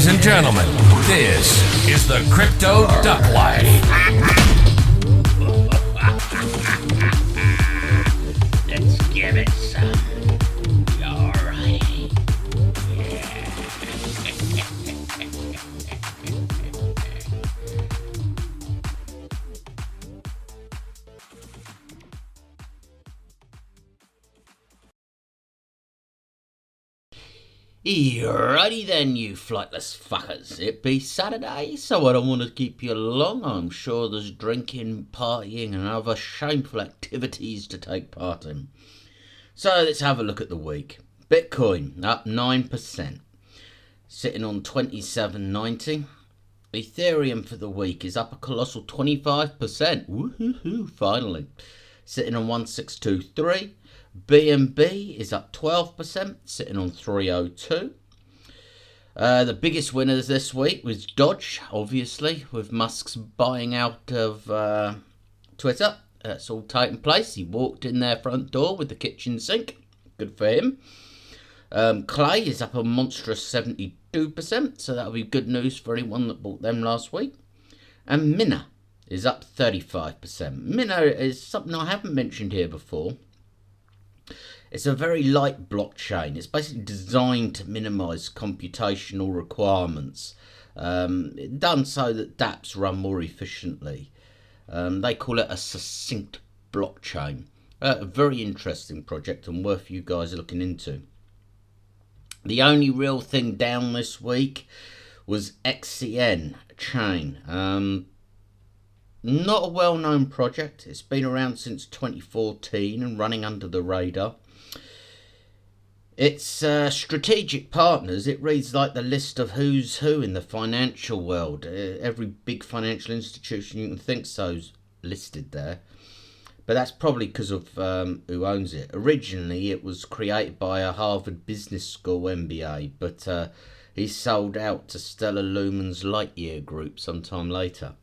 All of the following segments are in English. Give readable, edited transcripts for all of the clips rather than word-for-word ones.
Ladies and gentlemen, this is the Crypto Duck Life. Let's give it some. Alright. Yeah. Alrighty then, you flightless fuckers. It be Saturday, so I don't want to keep you long. I'm sure there's drinking, partying and other shameful activities to take part in. So let's have a look at the week. Bitcoin up 9%, sitting on 27.90. Ethereum for the week is up a colossal 25%. Woohoo, finally. Sitting on 1623. BNB is up 12%, sitting on 302. The biggest winners this week was Dodge, obviously, with Musk's buying out of Twitter. That's all taken place. He walked in their front door with the kitchen sink. Good for him. Clay is up a monstrous 72%, so that'll be good news for anyone that bought them last week. And Mina is up 35%. Mina is something I haven't mentioned here before. It's a very light blockchain. It's basically designed to minimize computational requirements. Done so that dApps run more efficiently. They call it a succinct blockchain. A very interesting project and worth you guys looking into. The only real thing down this week was XCN chain. Not a well-known project. It's been around since 2014 and running under the radar. It's strategic partners. It reads like the list of who's who in the financial world. Every big financial institution you can think so's listed there. But that's probably because of who owns it. Originally, it was created by a Harvard Business School MBA, but he sold out to Stellar Lumen's Lightyear group sometime later.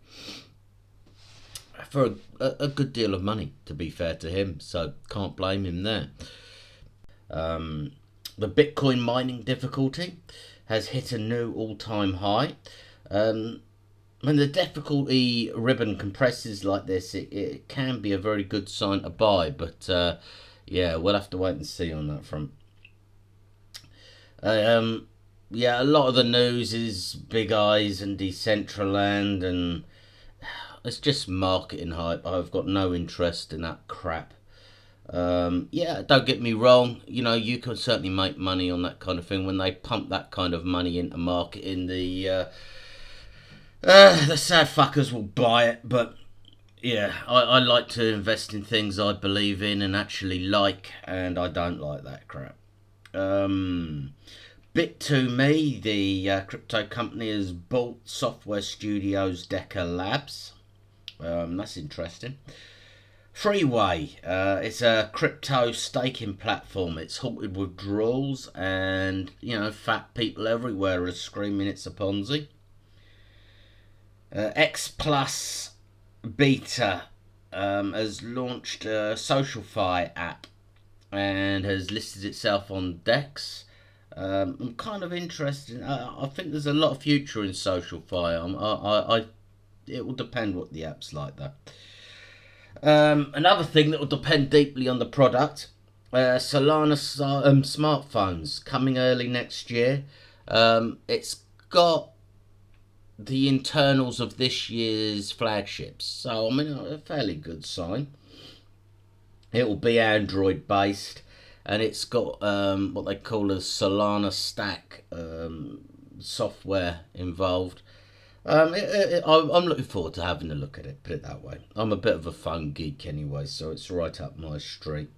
For a good deal of money, to be fair to him, so can't blame him there. The Bitcoin mining difficulty has hit a new all-time high. When the difficulty ribbon compresses like this, it can be a very good sign to buy, but yeah, we'll have to wait and see on that front. Yeah, a lot of the news is Big Eyes and Decentraland, and it's just marketing hype. I've got no interest in that crap. Yeah, don't get me wrong, you know, you can certainly make money on that kind of thing. When they pump that kind of money into marketing, the sad fuckers will buy it. But yeah, I like to invest in things I believe in and actually like, and I don't like that crap. Bit2Me, the crypto company, has bought software studios Deca Labs. That's interesting. Freeway, it's a crypto staking platform. It's halted withdrawals, and you know, fat people everywhere are screaming it's a Ponzi. X Plus Beta has launched a SocialFi app and has listed itself on DEX. I'm kind of interested. I think there's a lot of future in SocialFi. It will depend what the app's like, though. Another thing that will depend deeply on the product, Solana smartphones coming early next year. It's got the internals of this year's flagships, so I mean, a fairly good sign. It will be Android based, and it's got what they call a Solana stack software involved. I'm looking forward to having a look at it, put it that way. I'm a bit of a phone geek anyway, so it's right up my street.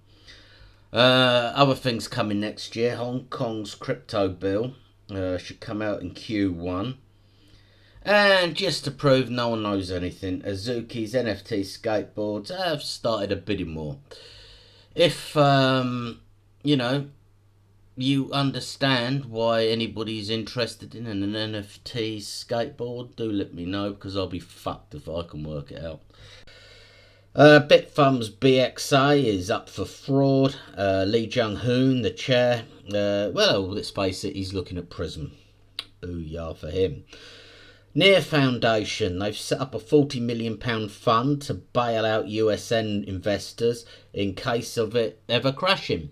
Other things coming next year. Hong Kong's crypto bill should come out in Q1. And just to prove no one knows anything, Azuki's NFT skateboards have started a bidding war. If, you know, you understand why anybody's interested in an NFT skateboard, do let me know, because I'll be fucked if I can work it out. Bitfarms BXA is up for fraud. Lee Jung-hoon, the chair, well, let's face it, he's looking at Prism. Ooh-yah for him. Near Foundation, they've set up a £40 million fund to bail out USN investors in case of it ever crashing.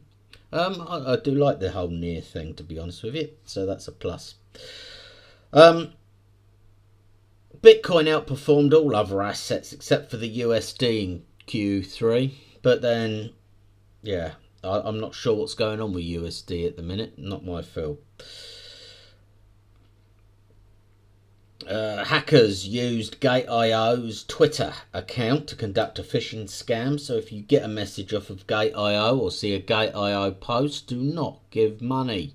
I do like the whole Near thing, to be honest with you, so that's a plus. Bitcoin outperformed all other assets except for the USD in Q3, but then, yeah, I'm not sure what's going on with USD at the minute, not my field. Hackers used Gate.io's Twitter account to conduct a phishing scam. So if you get a message off of Gate.io or see a Gate.io post, do not give money.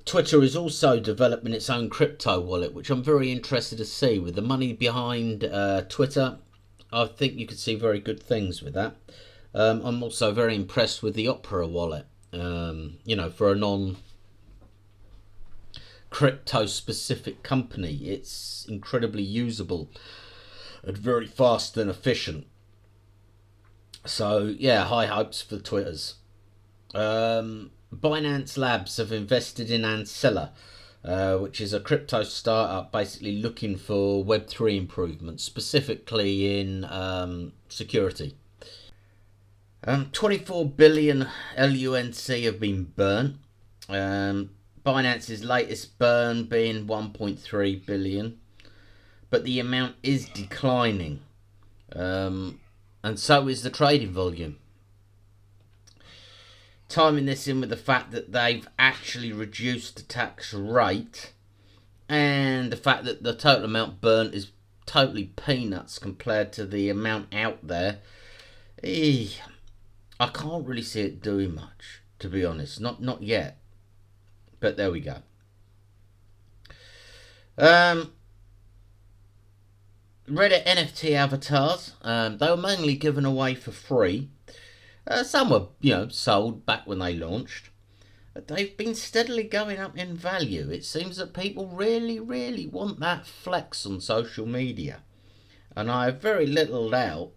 Twitter is also developing its own crypto wallet, which I'm very interested to see. With the money behind Twitter, I think you could see very good things with that. I'm also very impressed with the Opera wallet. For a non-crypto specific company, it's incredibly usable and very fast and efficient. So yeah, high hopes for Twitters. Binance Labs have invested in Ancilla, which is a crypto startup basically looking for Web3 improvements, specifically in security. 24 billion LUNC have been burnt. Binance's latest burn being 1.3 billion, but the amount is declining, and so is the trading volume. Timing this in with the fact that they've actually reduced the tax rate, and the fact that the total amount burnt is totally peanuts compared to the amount out there. I can't really see it doing much, to be honest. Not yet. But there we go. Reddit NFT avatars. They were mainly given away for free. Some were, sold back when they launched. But they've been steadily going up in value. It seems that people really, really want that flex on social media. And I have very little doubt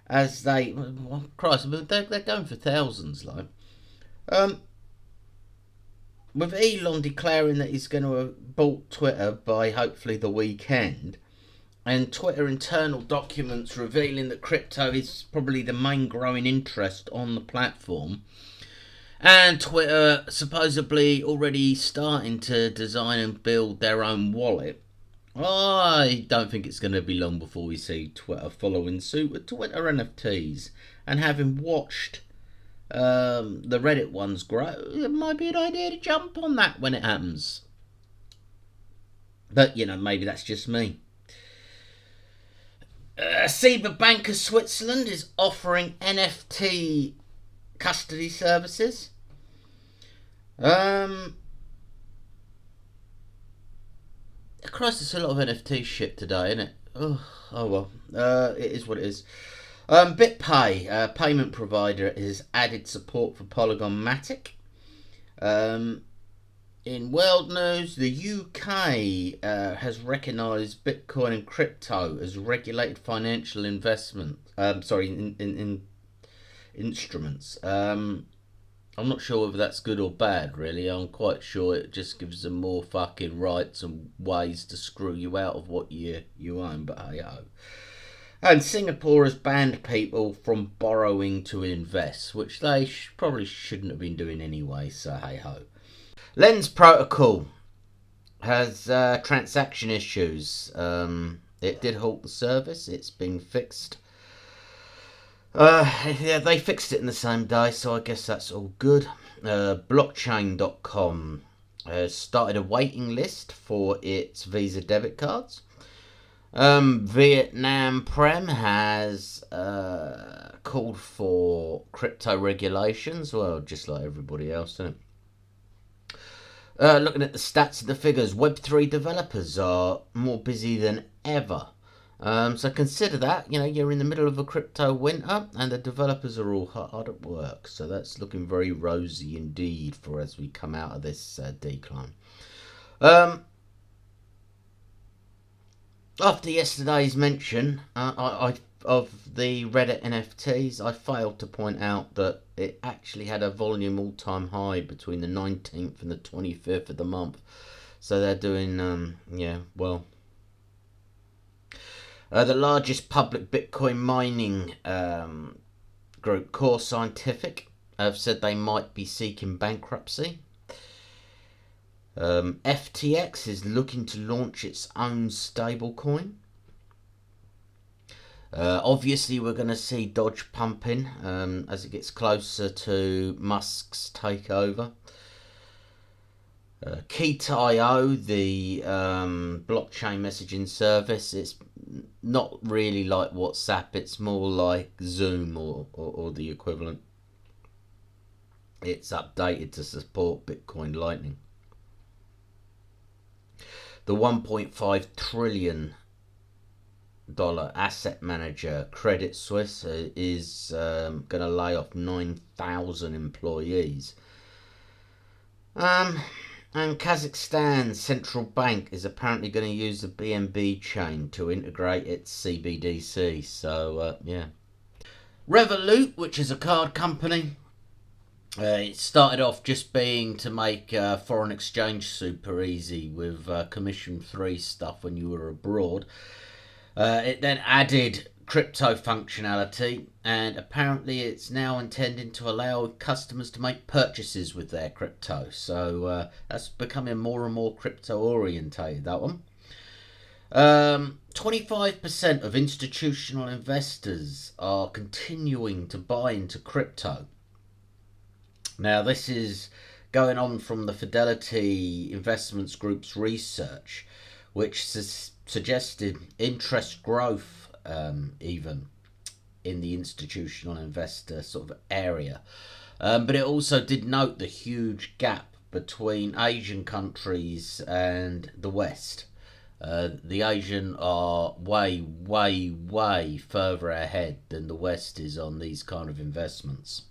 as they're going for thousands, like. With Elon declaring that he's going to have bought Twitter by hopefully the weekend, and Twitter internal documents revealing that crypto is probably the main growing interest on the platform, and Twitter supposedly already starting to design and build their own wallet, I don't think it's going to be long before we see Twitter following suit with Twitter NFTs. And having watched the Reddit ones grow, it might be an idea to jump on that when it happens. But, maybe that's just me. SIBA Bank of Switzerland is offering NFT custody services. Christ, there's a lot of NFT shit today, isn't it? Oh well. It is what it is. BitPay, payment provider, has added support for Polygon Matic. In world news, the UK has recognised Bitcoin and crypto as regulated financial investment. Instruments. I'm not sure whether that's good or bad, really. I'm quite sure it just gives them more fucking rights and ways to screw you out of what you own, but hey-ho. And Singapore has banned people from borrowing to invest, which they probably shouldn't have been doing anyway, so hey-ho. Lens Protocol has transaction issues. It did halt the service. It's been fixed. Yeah, they fixed it in the same day, so I guess that's all good. Blockchain.com has started a waiting list for its Visa debit cards. Vietnam Prem has called for crypto regulations, well, just like everybody else, isn't it? Looking at the stats and the figures, Web3 developers are more busy than ever. So consider that, you're in the middle of a crypto winter and the developers are all hard at work. So that's looking very rosy indeed for as we come out of this decline. After yesterday's mention, I of the Reddit NFTs, I failed to point out that it actually had a volume all-time high between the 19th and the 25th of the month. So they're doing, yeah, well. The largest public Bitcoin mining group, Core Scientific, have said they might be seeking bankruptcy. FTX is looking to launch its own stablecoin. Obviously, we're going to see Dodge pumping as it gets closer to Musk's takeover. Key.io, the blockchain messaging service, it's not really like WhatsApp, it's more like Zoom or the equivalent. It's updated to support Bitcoin Lightning. The $1.5 trillion asset manager Credit Suisse is going to lay off 9,000 employees. And Kazakhstan's central bank is apparently going to use the BNB chain to integrate its CBDC. So, yeah. Revolut, which is a card company, it started off just being to make foreign exchange super easy with commission-free stuff when you were abroad. It then added crypto functionality, and apparently it's now intending to allow customers to make purchases with their crypto. So that's becoming more and more crypto orientated, that one. 25% of institutional investors are continuing to buy into crypto. Now, this is going on from the Fidelity Investments Group's research, which suggested interest growth even in the institutional investor sort of area. But it also did note the huge gap between Asian countries and the West. The Asian are way, way, way further ahead than the West is on these kind of investments.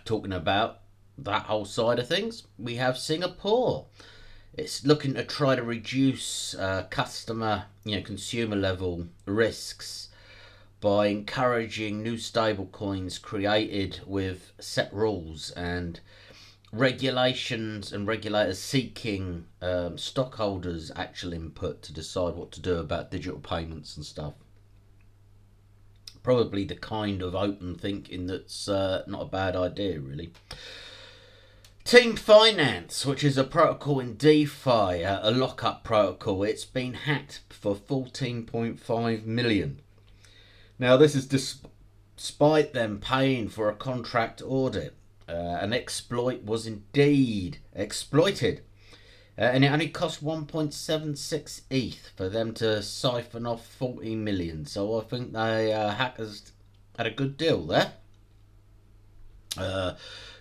Talking about that whole side of things, we have Singapore. It's looking to try to reduce consumer level risks by encouraging new stablecoins created with set rules and regulations, and regulators seeking stockholders' actual input to decide what to do about digital payments and stuff. Probably the kind of open thinking that's not a bad idea, really. Team Finance, which is a protocol in DeFi, a lockup protocol, it's been hacked for 14.5 million. Now, this is despite them paying for a contract audit. An exploit was indeed exploited. And it only cost 1.76 ETH for them to siphon off 14 million. So I think the hackers had a good deal there.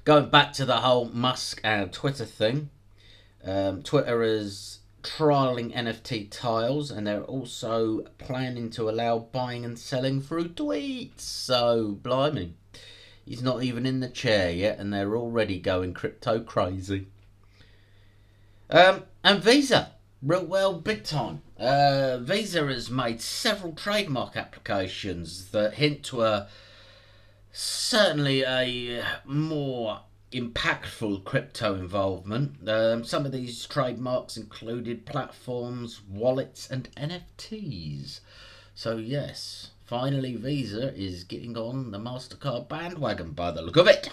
Going back to the whole Musk and Twitter thing, Twitter is trialing NFT tiles, and they're also planning to allow buying and selling through tweets. So, blimey, he's not even in the chair yet, and they're already going crypto crazy. And Visa, big time. Visa has made several trademark applications that hint to certainly a more impactful crypto involvement. Some of these trademarks included platforms, wallets, and NFTs. So yes, finally Visa is getting on the MasterCard bandwagon by the look of it.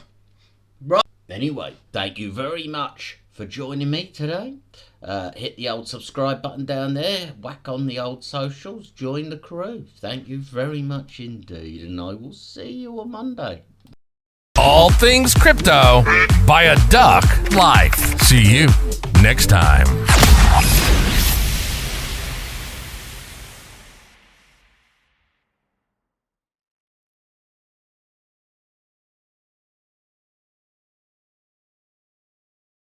Right. Anyway, thank you very much for joining me today. Hit the old subscribe button down there, whack on the old socials, join the crew. Thank you very much indeed, and I will see you on Monday. All things crypto by a duck life. See you next time.